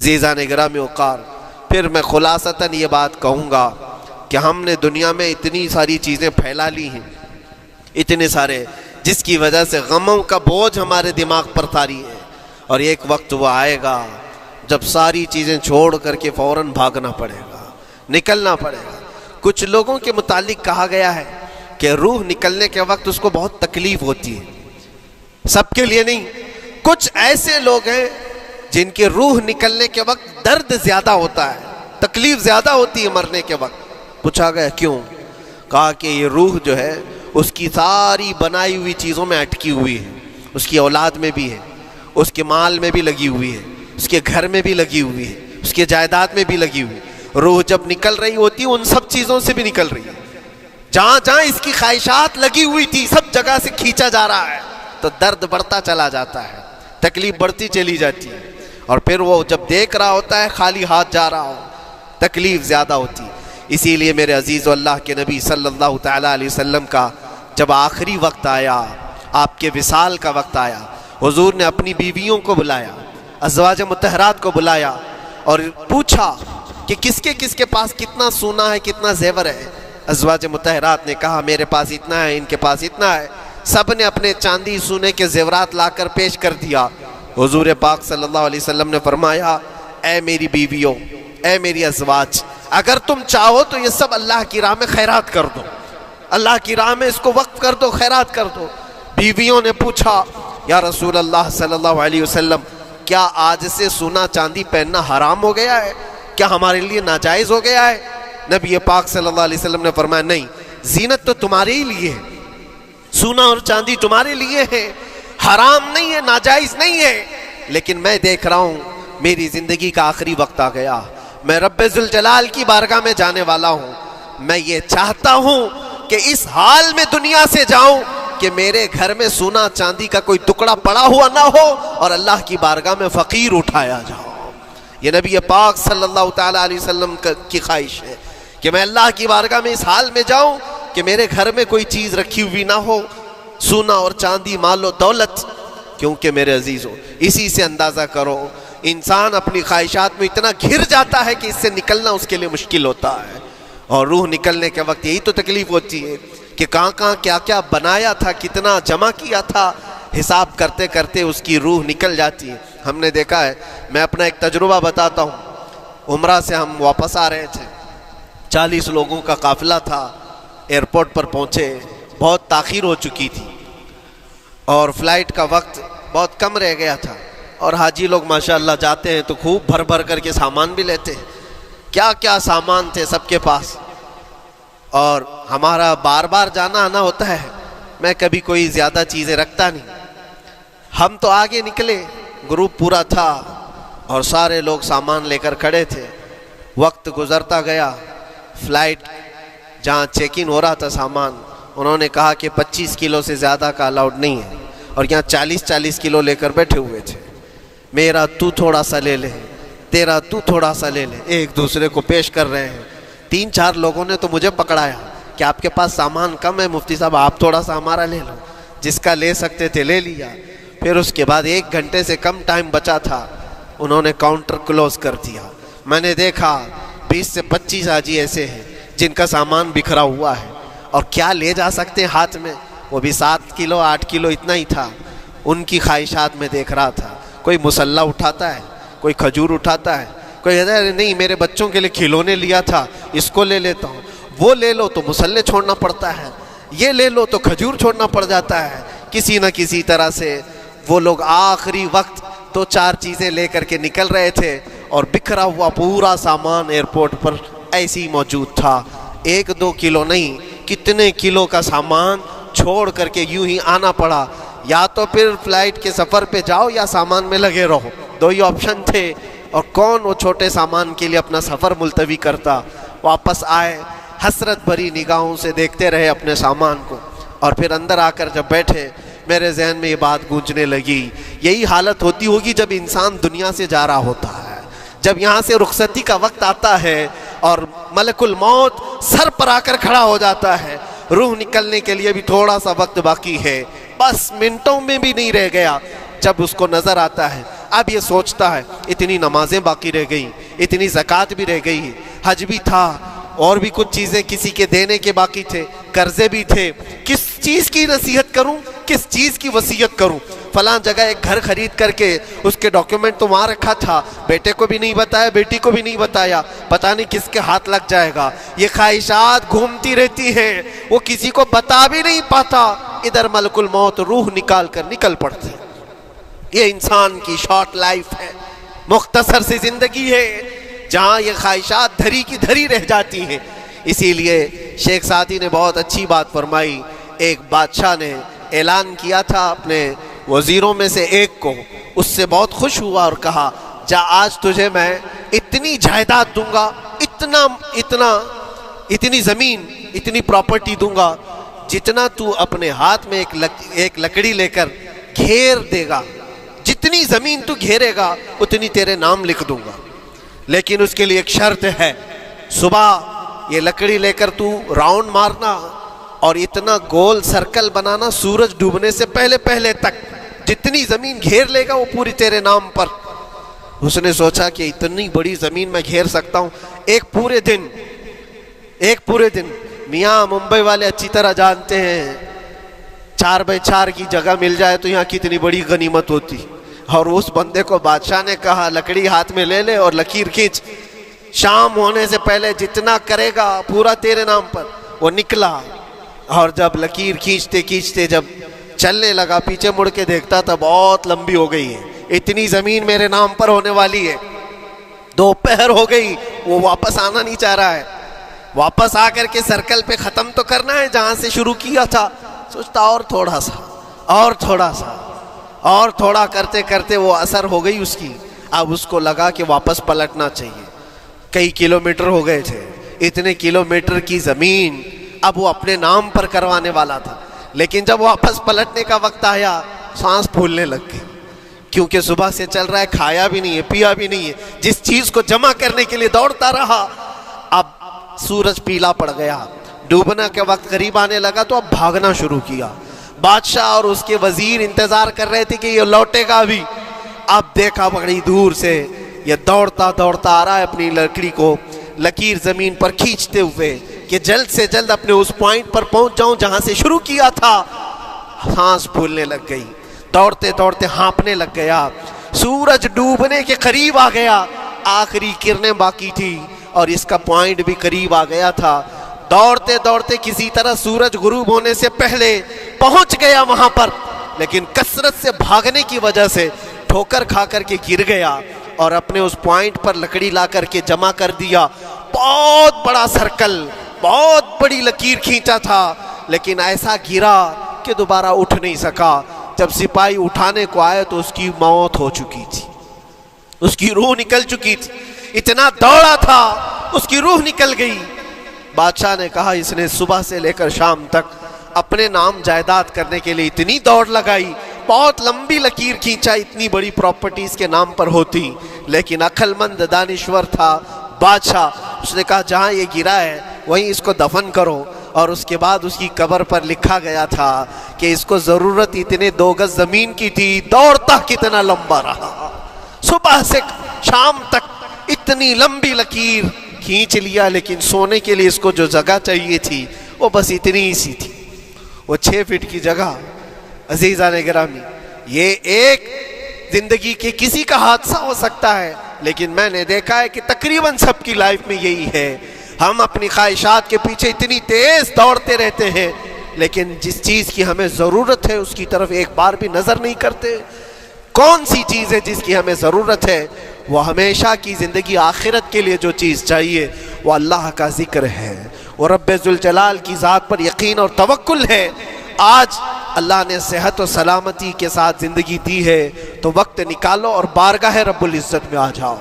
عزیزان گرامی وقار، پھر میں خلاصتاً یہ بات کہوں گا کہ ہم نے دنیا میں اتنی ساری چیزیں پھیلا لی ہیں، اتنے سارے، جس کی وجہ سے غموں کا بوجھ ہمارے دماغ پر طاری ہے، اور ایک وقت وہ آئے گا جب ساری چیزیں چھوڑ کر کے فوراً بھاگنا پڑے گا، نکلنا پڑے گا۔ کچھ لوگوں کے متعلق کہا گیا ہے کہ روح نکلنے کے وقت اس کو بہت تکلیف ہوتی ہے، سب کے لیے نہیں۔ کچھ ایسے لوگ ہیں جن کی روح نکلنے کے وقت درد زیادہ ہوتا ہے، تکلیف زیادہ ہوتی ہے مرنے کے وقت۔ پوچھا گیا کیوں؟ کہا کہ یہ روح جو ہے اس کی ساری بنائی ہوئی چیزوں میں اٹکی ہوئی ہے، اس کی اولاد میں بھی ہے، اس کے مال میں بھی لگی ہوئی ہے، اس کے گھر میں بھی لگی ہوئی ہے، اس کے جائیداد میں بھی لگی ہوئی ہے۔ روح جب نکل رہی ہوتی ہے ان سب چیزوں سے بھی نکل رہی ہے، جہاں جہاں اس کی خواہشات لگی ہوئی تھی سب جگہ سے کھینچا جا رہا ہے، تو درد بڑھتا چلا جاتا ہے، تکلیف بڑھتی چلی جاتی ہے، اور پھر وہ جب دیکھ رہا ہوتا ہے خالی ہاتھ جا رہا ہو، تکلیف زیادہ ہوتی ہے۔ اسی لیے میرے عزیز اللہ کے نبی صلی اللہ تعالیٰ علیہ وسلم کا جب آخری وقت آیا، آپ کے وصال کا وقت آیا، حضور نے اپنی بیویوں کو بلایا، ازواج مطہرات کو بلایا، اور پوچھا کہ کس کے پاس کتنا سونا ہے، کتنا زیور ہے۔ ازواج مطہرات نے کہا میرے پاس اتنا ہے، ان کے پاس اتنا ہے۔ سب نے اپنے چاندی سونے کے زیورات لا کر پیش کر دیا۔ حضور پاک صلی اللہ علیہ وسلم نے فرمایا اے میری بیویوں، اے میری ازواج، اگر تم چاہو تو یہ سب اللہ کی راہ میں خیرات کر دو، اللہ کی راہ میں اس کو وقف کر دو، خیرات کر دو۔ بیویوں نے پوچھا یا رسول اللہ صلی اللہ علیہ وسلم، کیا آج سے سونا چاندی پہننا حرام ہو گیا ہے؟ کیا ہمارے لیے ناجائز ہو گیا ہے؟ نبی پاک صلی اللہ علیہ وسلم نے فرمایا نہیں، زینت تو تمہارے ہی لیے ہے، سونا اور چاندی تمہارے لیے ہے، حرام نہیں ہے، ناجائز نہیں ہے، لیکن میں دیکھ رہا ہوں میری زندگی کا آخری وقت آ گیا، میں رب ذوالجلال کی بارگاہ میں جانے والا ہوں، میں یہ چاہتا ہوں کہ اس حال میں دنیا سے جاؤں کہ میرے گھر میں سونا چاندی کا کوئی ٹکڑا پڑا ہوا نہ ہو اور اللہ کی بارگاہ میں فقیر اٹھایا جاؤ۔ یہ نبی پاک صلی اللہ تعالیٰ علیہ وسلم کی خواہش ہے کہ میں اللہ کی بارگاہ میں اس حال میں جاؤں کہ میرے گھر میں کوئی چیز رکھی ہوئی نہ ہو، سونا اور چاندی، مال و دولت۔ کیونکہ میرے عزیزوں اسی سے اندازہ کرو انسان اپنی خواہشات میں اتنا گھر جاتا ہے کہ اس سے نکلنا اس کے لیے مشکل ہوتا ہے، اور روح نکلنے کے وقت یہی تو تکلیف ہوتی ہے کہ کہاں کہاں کیا کیا بنایا تھا، کتنا جمع کیا تھا، حساب کرتے کرتے اس کی روح نکل جاتی ہے۔ ہم نے دیکھا ہے، میں اپنا ایک تجربہ بتاتا ہوں۔ عمرہ سے ہم واپس آ رہے تھے، 40 لوگوں کا قافلہ تھا، ایئرپورٹ پر پہنچے، بہت تاخیر ہو چکی تھی اور فلائٹ کا وقت بہت کم رہ گیا تھا، اور حاجی لوگ ماشاءاللہ جاتے ہیں تو خوب بھر بھر کر کے سامان بھی لیتے ہیں، کیا کیا سامان تھے سب کے پاس، اور ہمارا بار بار جانا آنا ہوتا ہے، میں کبھی کوئی زیادہ چیزیں رکھتا نہیں۔ ہم تو آگے نکلے، گروپ پورا تھا اور سارے لوگ سامان لے کر کھڑے تھے، وقت گزرتا گیا، فلائٹ جہاں چیک ان ہو رہا تھا سامان، انہوں نے کہا کہ 25 کلو سے زیادہ کا الاؤڈ نہیں ہے، اور یہاں 40 کلو لے کر بیٹھے ہوئے تھے، میرا تو تھوڑا سا لے لے، تیرا تو تھوڑا سا لے لے، ایک دوسرے کو پیش کر رہے ہیں۔ 3-4 لوگوں نے تو مجھے پکڑایا کہ آپ کے پاس سامان کم ہے مفتی صاحب، آپ تھوڑا سا ہمارا لے لو، جس کا لے سکتے تھے لے لیا۔ پھر اس کے بعد 1 گھنٹے سے کم ٹائم بچا تھا، انہوں نے کاؤنٹر کلوز کر دیا۔ میں نے دیکھا 20 سے 25 حاجی ایسے ہیں جن کا سامان بکھرا ہوا ہے، اور کیا لے جا سکتے ہیں ہاتھ میں، وہ بھی 7 کلو 8 کلو اتنا ہی تھا۔ ان کی خواہشات میں دیکھ رہا تھا، کوئی مسلح اٹھاتا ہے، کوئی کھجور اٹھاتا ہے، کوئی کہتا ہے نہیں میرے بچوں کے لیے کھلونے لیا تھا اس کو لے لیتا ہوں، وہ لے لو تو مسلح چھوڑنا پڑتا ہے، یہ لے لو تو کھجور چھوڑنا پڑ جاتا ہے۔ کسی نہ کسی طرح سے وہ لوگ آخری وقت 2-4 چیزیں لے کر کے نکل رہے تھے، اور بکھرا ہوا پورا سامان ایئرپورٹ پر ایسے ہی موجود تھا، 1-2 کلو نہیں، کتنے کلو کا سامان چھوڑ کر کے یوں ہی آنا پڑا۔ یا تو پھر فلائٹ کے سفر پہ جاؤ یا سامان میں لگے رہو، 2 ہی آپشن تھے، اور کون وہ چھوٹے سامان کے لیے اپنا سفر ملتوی کرتا۔ واپس آئے، حسرت بھری نگاہوں سے دیکھتے رہے اپنے سامان کو، اور پھر اندر آ کر جب بیٹھے میرے ذہن میں یہ بات گونجنے لگی، یہی حالت ہوتی ہوگی جب انسان دنیا سے جا رہا ہوتا ہے، جب یہاں سے رخصتی کا وقت آتا ہے اور ملک الموت سر پر آ کر کھڑا ہو جاتا ہے، روح نکلنے کے لیے بھی تھوڑا سا وقت باقی ہے، بس منٹوں میں بھی نہیں رہ گیا، جب اس کو نظر آتا ہے اب یہ سوچتا ہے اتنی نمازیں باقی رہ گئی، اتنی زکوٰۃ بھی رہ گئی، حج بھی تھا، اور بھی کچھ چیزیں کسی کے دینے کے باقی تھے، قرضے بھی تھے، کس چیز کی نصیحت کروں، کس چیز کی وصیت کروں؟ فلاں جگہ ایک گھر خرید کر کے اس کے ڈاکیومنٹ تو وہاں رکھا تھا، بیٹے کو بھی نہیں بتایا، بیٹی کو بھی نہیں بتایا، پتہ نہیں کس کے ہاتھ لگ جائے گا۔ یہ خواہشات گھومتی رہتی ہیں، وہ کسی کو بتا بھی نہیں پاتا، ادھر ملک الموت روح نکال کر نکل پڑتے۔ یہ انسان کی شارٹ لائف ہے، مختصر سی زندگی ہے جہاں یہ خواہشات دھری کی دھری رہ جاتی ہیں۔ اسی لیے شیخ سعدی نے بہت اچھی بات فرمائی۔ ایک بادشاہ نے اعلان کیا تھا اپنے وزیروں میں سے ایک کو، اس سے بہت خوش ہوا اور کہا جا آج تجھے میں اتنی جائیداد دوں گا، اتنی زمین، اتنی پراپرٹی دوں گا جتنا تو اپنے ہاتھ میں ایک لکڑی لے کر گھیر دے گا، جتنی زمین تو گھیرے گا اتنی تیرے نام لکھ دوں گا، لیکن اس کے لیے ایک شرط ہے، صبح یہ لکڑی لے کر تو راؤنڈ مارنا اور اتنا گول سرکل بنانا سورج ڈوبنے سے پہلے تک، جتنی زمین گھیر لے گا وہ پوری تیرے نام پر۔ اس نے سوچا کہ اتنی بڑی زمین میں گھیر سکتا ہوں، ایک پورے دن میاں ممبئی والے اچھی طرح جانتے ہیں 4x4 کی جگہ مل جائے تو یہاں کتنی بڑی غنیمت ہوتی۔ اور اس بندے کو بادشاہ نے کہا لکڑی ہاتھ میں لے لے اور لکیر کھینچ، شام ہونے سے پہلے جتنا کرے گا پورا تیرے نام پر۔ وہ نکلا اور جب لکیر کھینچتے جب چلنے لگا، پیچھے مڑ کے دیکھتا تھا بہت لمبی ہو گئی ہے، اتنی زمین میرے نام پر ہونے والی ہے۔ دوپہر ہو گئی، وہ واپس آنا نہیں چاہ رہا ہے، واپس آ کر کے سرکل پہ ختم تو کرنا ہے جہاں سے شروع کیا تھا۔ سوچتا اور تھوڑا کرتے کرتے وہ اثر ہو گئی اس کی۔ اب اس کو لگا کہ واپس پلٹنا چاہیے، کئی کلومیٹر ہو گئے تھے، اتنے کلومیٹر کی زمین اب وہ اپنے نام پر کروانے والا تھا، لیکن جب واپس پلٹنے کا وقت آیا سانس پھولنے لگ گئی، کیونکہ صبح سے چل رہا ہے، کھایا بھی نہیں ہے، پیا بھی نہیں ہے، جس چیز کو جمع کرنے کے لیے دوڑتا رہا۔ اب سورج پیلا پڑ گیا، ڈوبنا کے وقت قریب آنے لگا تو اب بھاگنا شروع کیا۔ بادشاہ اور اس کے وزیر انتظار کر رہے تھے کہ یہ لوٹے گا بھی۔ اب دیکھا بڑی دور سے یہ دوڑتا آ رہا ہے، اپنی لکڑی کو لکیر زمین پر کھینچتے ہوئے کہ جلد سے جلد اپنے اس پوائنٹ پر پہنچ جاؤں جہاں سے شروع کیا تھا۔ سانس پھولنے لگ گئی، دوڑتے ہانپنے لگ گیا، سورج ڈوبنے کے قریب آ گیا، آخری کرنیں باقی تھی اور اس کا پوائنٹ بھی قریب آ گیا تھا۔ دوڑتے کسی طرح سورج غروب ہونے سے پہلے پہنچ گیا وہاں پر، لیکن کثرت سے بھاگنے کی وجہ سے ٹھوکر کھا کر کے گر گیا اور اپنے اس پوائنٹ پر لکڑی لا کر کے جمع کر دیا۔ بہت بڑا سرکل، بہت بڑی لکیر کھینچا تھا، لیکن ایسا گرا کہ دوبارہ اٹھ نہیں سکا۔ جب سپاہی اٹھانے کو آئے تو اس کی موت ہو چکی تھی، اس کی روح نکل چکی تھی، اتنا دوڑا تھا اس کی روح نکل گئی۔ بادشاہ نے کہا اس نے صبح سے لے کر شام تک اپنے نام جائیداد کرنے کے لیے اتنی دوڑ لگائی، بہت لمبی لکیر کھینچا، اتنی بڑی پراپرٹیز کے نام پر ہوتی، لیکن عقل مند دانشور تھا بادشاہ۔ اس نے کہا جہاں یہ گرا ہے وہیں اس کو دفن کرو، اور اس کے بعد اس کی قبر پر لکھا گیا تھا کہ اس کو ضرورت اتنے 2 گز زمین کی تھی، دوڑتا کتنا لمبا رہا، صبح سے شام تک اتنی لمبی لکیر کھینچ لیا، لیکن سونے کے لیے اس کو جو جگہ چاہیے تھی وہ بس اتنی ہی سی تھی، وہ 6 فٹ کی جگہ۔ عزیزان گرامی، یہ ایک زندگی کے کسی کا حادثہ ہو سکتا ہے، لیکن میں نے دیکھا ہے کہ تقریباً سب کی لائف میں یہی ہے۔ ہم اپنی خواہشات کے پیچھے اتنی تیز دوڑتے رہتے ہیں، لیکن جس چیز کی ہمیں ضرورت ہے اس کی طرف ایک بار بھی نظر نہیں کرتے۔ کون سی چیز ہے جس کی ہمیں ضرورت ہے؟ وہ ہمیشہ کی زندگی آخرت کے لیے جو چیز چاہیے وہ اللہ کا ذکر ہے، وہ رب ذوالجلال کی ذات پر یقین اور توکل ہے۔ آج اللہ نے صحت و سلامتی کے ساتھ زندگی دی ہے تو وقت نکالو اور بارگاہ رب العزت میں آ جاؤ۔